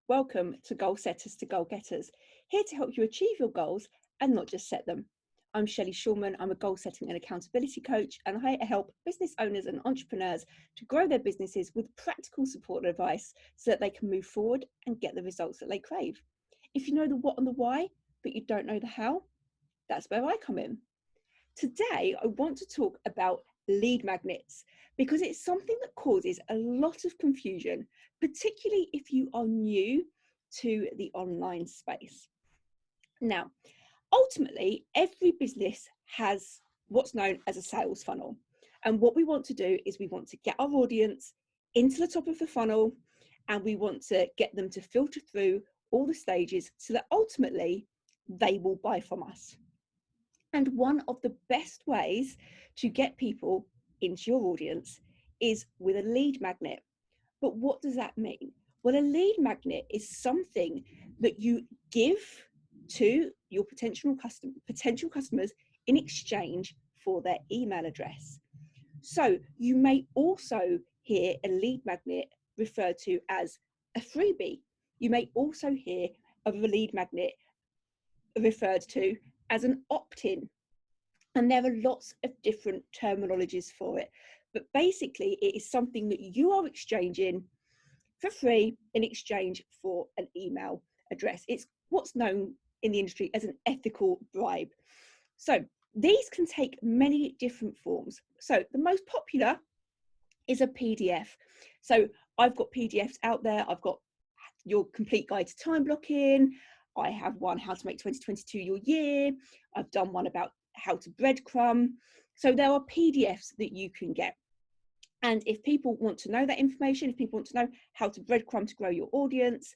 Welcome to Goal Setters to Goal Getters, here to help you achieve your goals and not just set them. I'm Shelley Shulman. I'm a goal setting and accountability coach, and I help business owners and entrepreneurs to grow their businesses with practical support and advice so that they can move forward and get the results that they crave. If you know the what and the why, but you don't know the how, that's where I come in. Today, I want to talk about lead magnets because it's something that causes a lot of confusion, particularly if you are new to the online space. Now, ultimately, every business has what's known as a sales funnel. And what we want to do is we want to get our audience into the top of the funnel, and we want to get them to filter through all the stages so that ultimately they will buy from us. And one of the best ways to get people into your audience is with a lead magnet. But what does that mean? Well, a lead magnet is something that you give to your potential customers in exchange for their email address. So you may also hear a lead magnet referred to as a freebie. You may also hear of a lead magnet referred to as an opt-in. And there are lots of different terminologies for it. But basically, it is something that you are exchanging for free in exchange for an email address. It's what's known in the industry as an ethical bribe. So these can take many different forms. So the most popular is a PDF. So I've got PDFs out there. I've got your complete guide to time blocking. I have one, how to make 2022 your year. I've done one about how to breadcrumb. So there are PDFs that you can get. And if people want to know that information, if people want to know how to breadcrumb to grow your audience,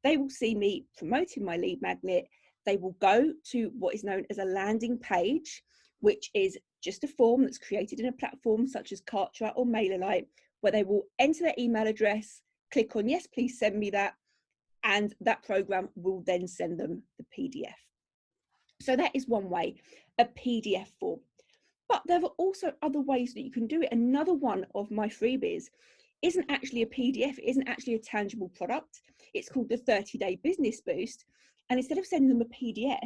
they will see me promoting my lead magnet. They will go to what is known as a landing page, which is just a form that's created in a platform such as Kartra or MailerLite, where they will enter their email address, click on yes, please send me that, and that program will then send them the PDF. So that is one way, a PDF form. But there are also other ways that you can do it. Another one of my freebies isn't actually a PDF, it isn't actually a tangible product. It's called the 30-Day Business Boost. And instead of sending them a PDF,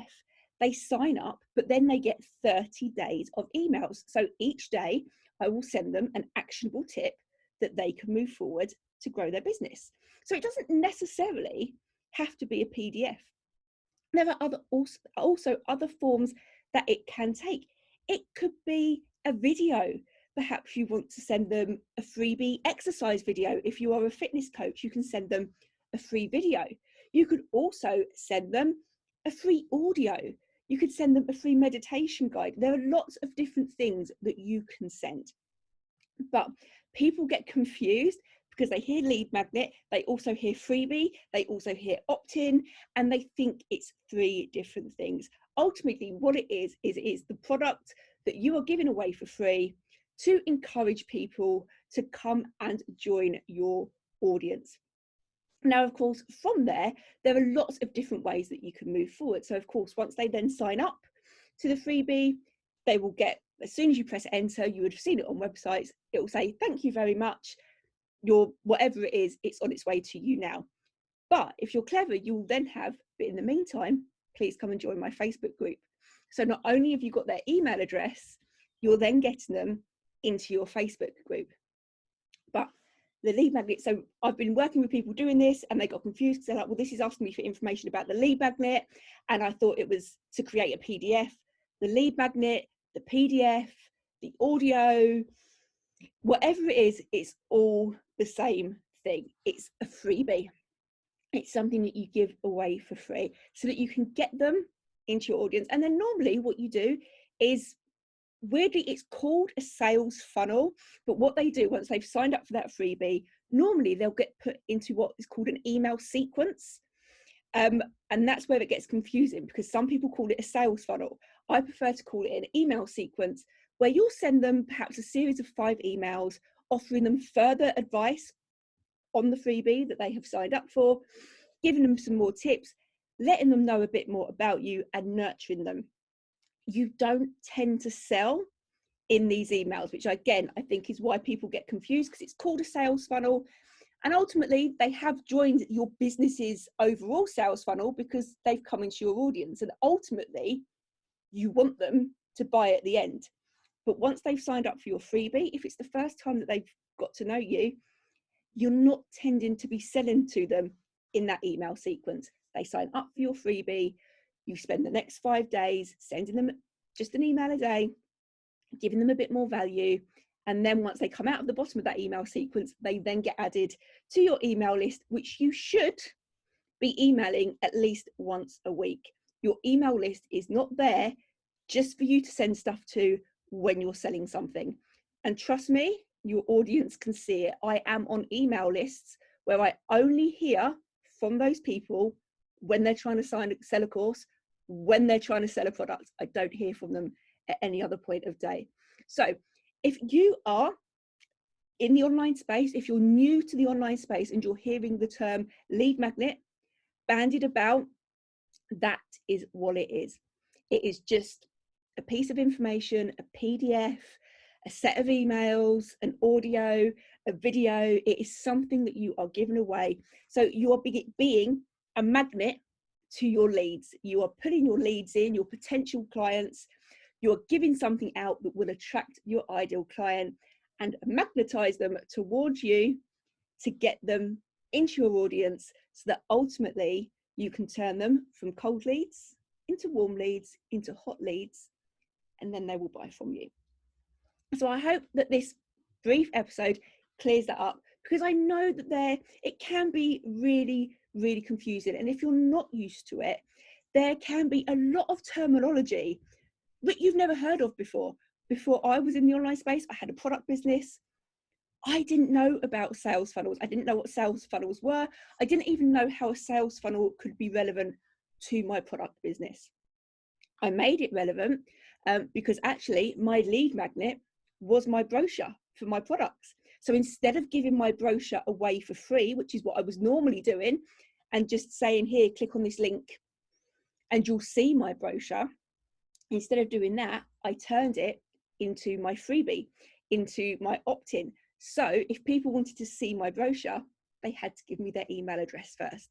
they sign up, but then they get 30 days of emails. So each day I will send them an actionable tip that they can move forward to grow their business. So it doesn't necessarily have to be a PDF. There are also other forms that it can take. It could be a video. Perhaps you want to send them a freebie exercise video. If you are a fitness coach, you can send them a free video. You could also send them a free audio. You could send them a free meditation guide. There are lots of different things that you can send. But people get confused because they hear lead magnet, they also hear freebie, they also hear opt-in, and they think it's three different things. Ultimately, what it is the product that you are giving away for free to encourage people to come and join your audience. Now, of course, from there are lots of different ways that you can move forward. So, of course, once they then sign up to the freebie, they will get, as soon as you press enter, you would have seen it on websites, it will say, thank you very much. Your whatever it is, it's on its way to you now. But if you're clever, you'll then have, but in the meantime, please come and join my Facebook group. So not only have you got their email address, you're then getting them into your Facebook group. But the lead magnet, so I've been working with people doing this and they got confused because they're like, well, this is asking me for information about the lead magnet. And I thought it was to create a PDF. The lead magnet, the PDF, the audio, whatever it is, it's all the same thing. It's a freebie. It's something that you give away for free so that you can get them into your audience. And then normally what you do is, weirdly, it's called a sales funnel, but what they do once they've signed up for that freebie, normally they'll get put into what is called an email sequence. And that's where it gets confusing because some people call it a sales funnel. I prefer to call it an email sequence where you'll send them perhaps a series of 5 emails offering them further advice on the freebie that they have signed up for, giving them some more tips, letting them know a bit more about you and nurturing them. You don't tend to sell in these emails, which again, I think is why people get confused because it's called a sales funnel. And ultimately, they have joined your business's overall sales funnel because they've come into your audience. And ultimately, you want them to buy at the end. But once they've signed up for your freebie, if it's the first time that they've got to know you, you're not tending to be selling to them in that email sequence. They sign up for your freebie. You spend the next 5 days sending them just an email a day, giving them a bit more value. And then once they come out of the bottom of that email sequence, they then get added to your email list, which you should be emailing at least once a week. Your email list is not there just for you to send stuff to when you're selling something. And trust me, your audience can see it. I am on email lists where I only hear from those people when they're trying to sell a course, when they're trying to sell a product. I don't hear from them at any other point of day. So if you are in the online space, if you're new to the online space and you're hearing the term lead magnet bandied about, that is what it is. It is just a piece of information, a PDF, a set of emails, an audio, a video. It is something that you are giving away. So you are being a magnet to your leads. You are putting your leads in, your potential clients. You're giving something out that will attract your ideal client and magnetize them towards you to get them into your audience so that ultimately you can turn them from cold leads into warm leads, into hot leads, and then they will buy from you. So I hope that this brief episode clears that up, because I know that it can be really, really confusing. And if you're not used to it, there can be a lot of terminology that you've never heard of before. Before I was in the online space, I had a product business. I didn't know about sales funnels. I didn't know what sales funnels were. I didn't even know how a sales funnel could be relevant to my product business. I made it relevant because actually my lead magnet was my brochure for my products. So instead of giving my brochure away for free, which is what I was normally doing, and just saying, here, click on this link and you'll see my brochure, instead of doing that, I turned it into my freebie, into my opt-in. So if people wanted to see my brochure, they had to give me their email address first,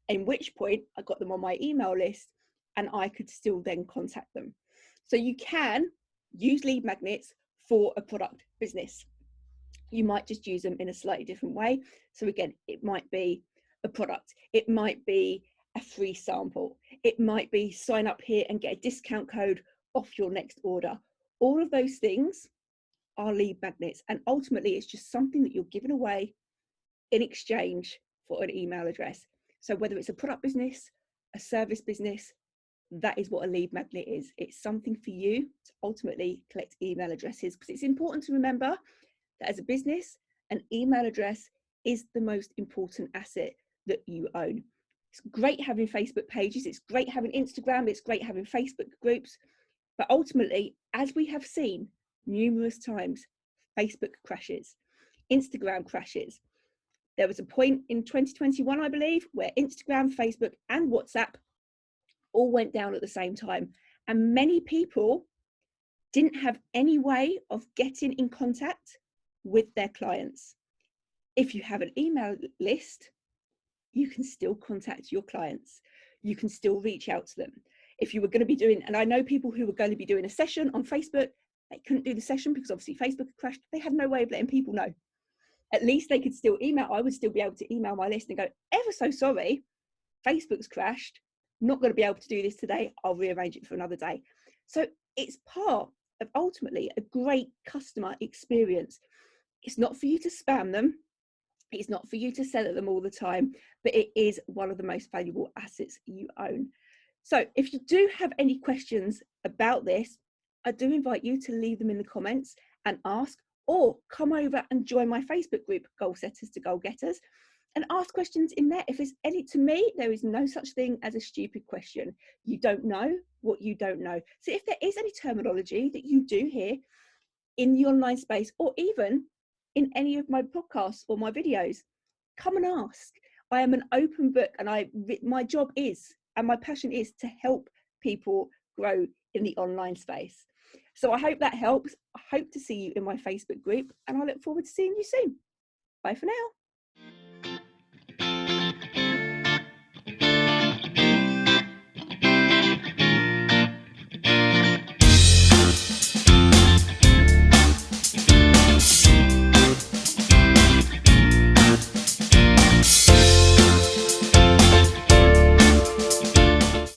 in which point I got them on my email list and I could still then contact them. So you can use lead magnets for a product business. You might just use them in a slightly different way. So again, it might be a product. It might be a free sample. It might be sign up here and get a discount code off your next order. All of those things are lead magnets. And ultimately, it's just something that you're giving away in exchange for an email address. So whether it's a product business, a service business, that is what a lead magnet is. It's something for you to ultimately collect email addresses, because it's important to remember that as a business, an email address is the most important asset that you own. It's great having Facebook pages, it's great having Instagram, it's great having Facebook groups, but ultimately, as we have seen numerous times, Facebook crashes, Instagram crashes. There was a point in 2021, I believe, where Instagram, Facebook, and WhatsApp all went down at the same time. And many people didn't have any way of getting in contact with their clients. If you have an email list, you can still contact your clients. You can still reach out to them. If you were going to be doing, and I know people who were going to be doing a session on Facebook, they couldn't do the session because obviously Facebook had crashed. They had no way of letting people know. At least they could still email. I would still be able to email my list and go, ever so sorry, Facebook's crashed. Not going to be able to do this today. I'll rearrange it for another day. So it's part of ultimately a great customer experience. It's not for you to spam them. It's not for you to sell at them all the time, but it is one of the most valuable assets you own. So if you do have any questions about this, I do invite you to leave them in the comments and ask, or come over and join my Facebook group, Goal Setters to Goal Getters, and ask questions in there. If there's any, to me, there is no such thing as a stupid question. You don't know what you don't know. So if there is any terminology that you do hear in the online space, or even in any of my podcasts or my videos, come and ask. I am an open book, and my job is, and my passion is, to help people grow in the online space. So I hope that helps. I hope to see you in my Facebook group, and I look forward to seeing you soon. Bye for now.